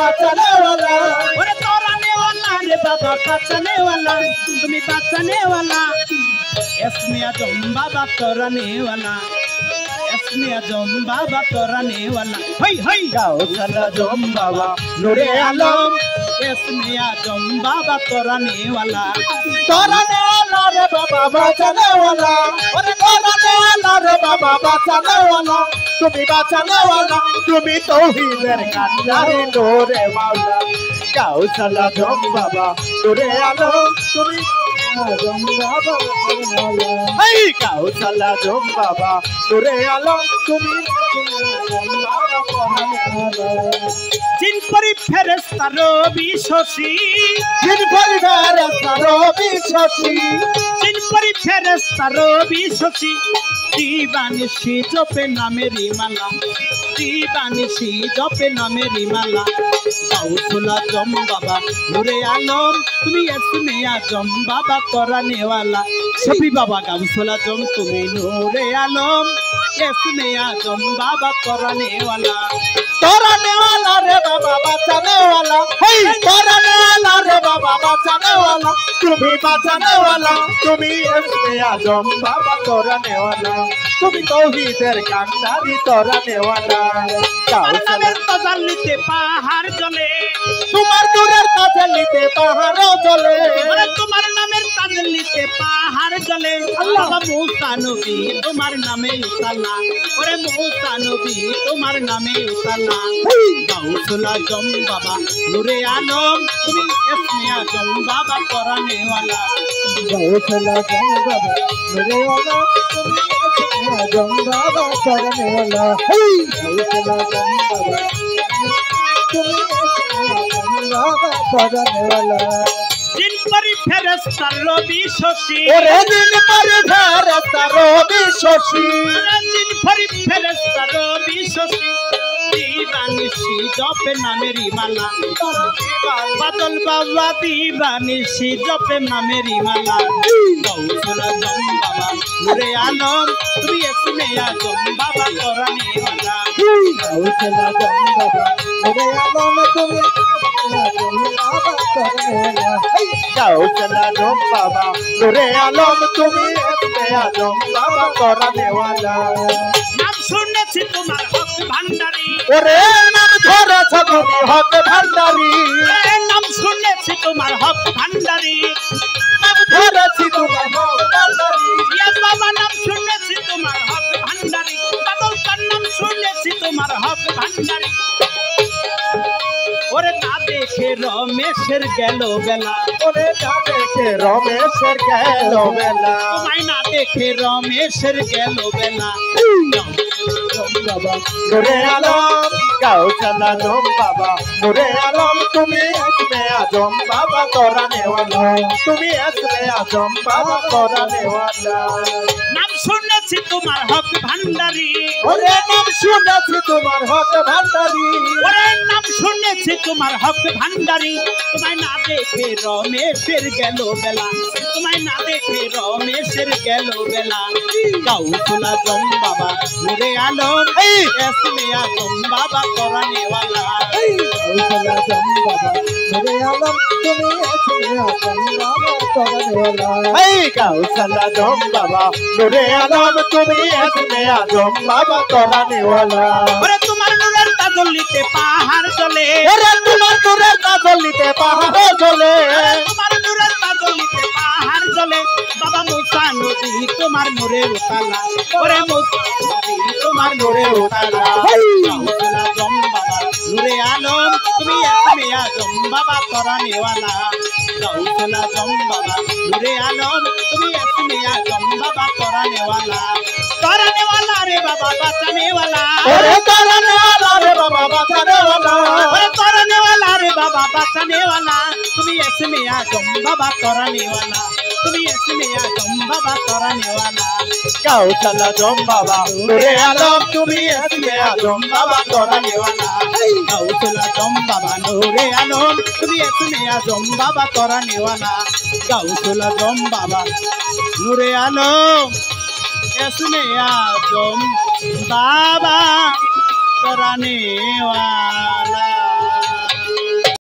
বাঁচানে वाला ওরে তরানে वाला রে বাবা বাঁচানে वाला তুমি বাঁচানে वाला इसमें आजम बाबा तोराने वाला इसमें आजम बाबा तोराने वाला हई हई गाउसल आजम बाबा नूरे आलम इसमें आजम बाबा तोराने वाला रे बाबा बाँचाने वाला अरे रे बाबा बाँचाने वाला तुम्ही तौहीदेर कांडारी नूरे माওলা गाउसल आजम बाबा नूरे आलम তুমি आजम बाबा এই গাউसल आजम बाबा नूरे आलम তুমি जिन परी फेरेस्ता रवि शशि जिन परी फेरेस्ता रवि शशि जिन परी फेरेस्ता रवि शशि दीवानिशी जपे नामेरी माला दीवानिशी जपे नामेरी माला गाउसल आजम बाबा नूरे आलम তুমি इसमें आजम बाबा तोराने वाला शफी बाबा गाउसल आजम তুমি नूरे आलम इसमें आजम बाबा तोराने वाला रे बाबा बाँचाने वाला रे बाबा बाँचाने वाला तुम्ही इसमें आजम बाबा तोराने वाला তুমি তৌহিদের কান্ডারি তরানে वाला নামের তাজাল্লিতে পাহাড় জ্বলে তোমার নূরের তাজাল্লিতে পাহাড় জ্বলে তোমার নামের তাজাল্লিতে পাহাড় জ্বলে আল্লাহ মুসা নবী তোমার নামে উতালা ওরে মুসা নবী তোমার নামে উতালা গাউসুল আজম বাবা নূরে আলম তুমি ইসমে আজম বাবা তরানে वाला गाउसल आजम बाबा नूरे वाला তুমি आजम बाबा तोराने वाला गाउसल आजम बाबा তুমি बाबा तोराने वाला जिन परी फेरेस्ता रवि शशि ओरे दिन पर फेरेस्ता रवि शशि जिन परी फेरेस्ता रवि शशि दीवानिशी जपे नामेरी माला बादल बाबा दीवानिशी जपे नामेरी माला गाउसल आजम बाबा नूरे आलम তুমি इसमें आजम बाबा तोराने वाला गाउसल आजम बाबा नूरे आलम তুমি आजम बाबा तोराने वाला गाउसल आजम बाबा नूरे आलम তুমি इसमें आजम बाबा तोराने वाला नाम শুনেছি তোমার হক ভান্ডারী ওরে নাম ধরেছ তুমি হক ভান্ডারী নাম শুনেছি তোমার হক ভান্ডারী নাম ধরেছি তোমার হক ভান্ডারী ইয়া বাবা নাম শুনেছি তোমার হক ভান্ডারী বাদল তার নাম শুনেছি তোমার হক ভান্ডারী ওরে না দেখে রমেশের গেল বেলা ওরে না দেখে রমেশের গেল বেলা তোমায় না দেখে রমেশের গেল বেলা বাবা নূরে আলম গাউसल आजम बाबा नूरे आलम তুমি इसमें आजम बाबा तोराने वाला তুমি इसमें आजम बाबा तोराने वाला নাম শুনেছি তোমার হক ভান্ডারী ওরে নাম শুনেছি তোমার হক ভান্ডারী ওরে নাম শুনেছি তোমার হক ভান্ডারী তোমায় না দেখে রমেশের গেল বেলা তোমায় না দেখে রমেশের গেল বেলা গাউसल आजम बाबा नूरे आलम इसमें आजम बाबा तोराने वाला गाउसल आजम बाबा नूरे आलम তুমি इसमें आजम बाबा तोराने वाला गाउसल आजम बाबा नूरे आलम তুমি इसमें आजम बाबा तोराने वाला ওরে তোমার নূরের তাজল্লিতে পাহাড় জ্বলে ওরে তোমার নূরের তাজল্লিতে পাহাড় জ্বলে তোমার নূরের তাজল্লিতে পাহাড় জ্বলে বাবা মুসা নবী তোমার নূরে উতালা ওরে মুসা নবী তোমার নূরে উতালা গাউসুল আজম বাবা নূরে আলম তুমি इसमें आजम बाबा तोराने वाला गाउसल आजम बाबा नूरे आलम তুমি इसमें आजम बाबा तोराने वाला रे बाबा बचाने वाला ओरे तोराने वाला रे बाबा बचाने वाला ओरे तोराने वाला रे बाबा बचाने वाला তুমি इसमें आजम बाबा तोराने वाला তুমি इसमें आजम बाबा तोराने वाला गाउसल आजम बाबा नूरे आलम তুমি इसमें आजम बाबा तोराने वाला गाउसल आजम बाबा नूरे आलम তুমি इसमें आजम बाबा तोराने वाला गाउसल आजम बाबा नूरे आलम इसमें आजम बाबा तोराने वाला।